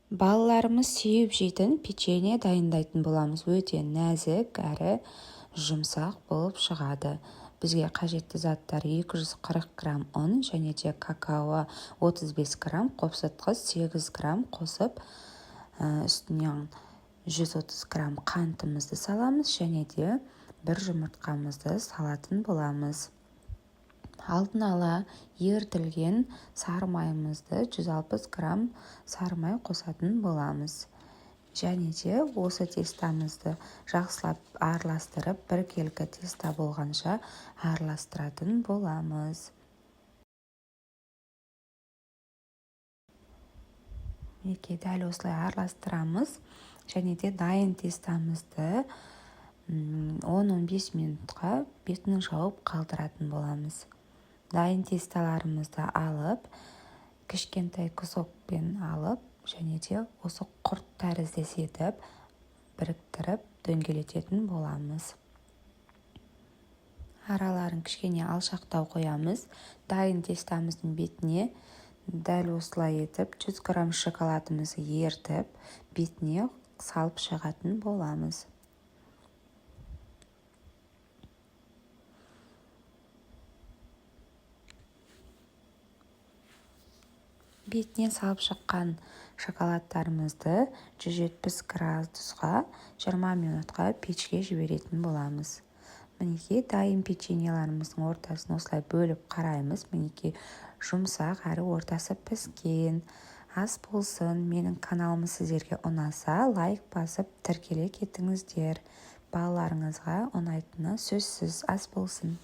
Балаларымыз сүйіп жейтін печенье дайындайтын боламыз. Өте нәзік әрі жұмсақ болып шығады. Бізге қажетті заттар 240 грамм ұн және де какао 35 грамм, қопсытқыш 8 грамм қосып, үстінен 130 грамм қантымызды саламыз және де бір жұмыртқамызды салатын боламыз. Алдын ала ерітілген сары майымызды 160 грамм сары май қосатын боламыз. Және де осы тестамызды жақсылап араластырып, біркелкі теста болғанша араластыратын боламыз. Мінекей дәл осылай араластырамыз. Және де дайын тестамызды 10-15 минутқа бетін жауып қалдыратын боламыз. Дайын тесталарымызды алып, кішкентай кусокпен алып, және де осы құрт тәріздес етіп, біріктіріп, дөңгелететін боламыз. Араларын кішкене алшақтау қоямыз. Дайын тестамыздың бетіне дәл осылай етіп, 100 грамм шоколадымызды ертіп, бетіне салып шығатын боламыз. Бетіне салып шыққан шоколадтарымызды 170 градусқа 20 минутқа печке жіберетін боламыз. Мінекей дайын печеньеларымыздың ортасын осылай бөліп қараймыз. Мінекей жұмсақ әрі ортасы піскен. Ас болсын. Менің каналым сіздерге ұнаса, лайк басып тіркеле кетіңіздер. Балаларыңызға ұнайтыны сөзсіз. Ас болсын.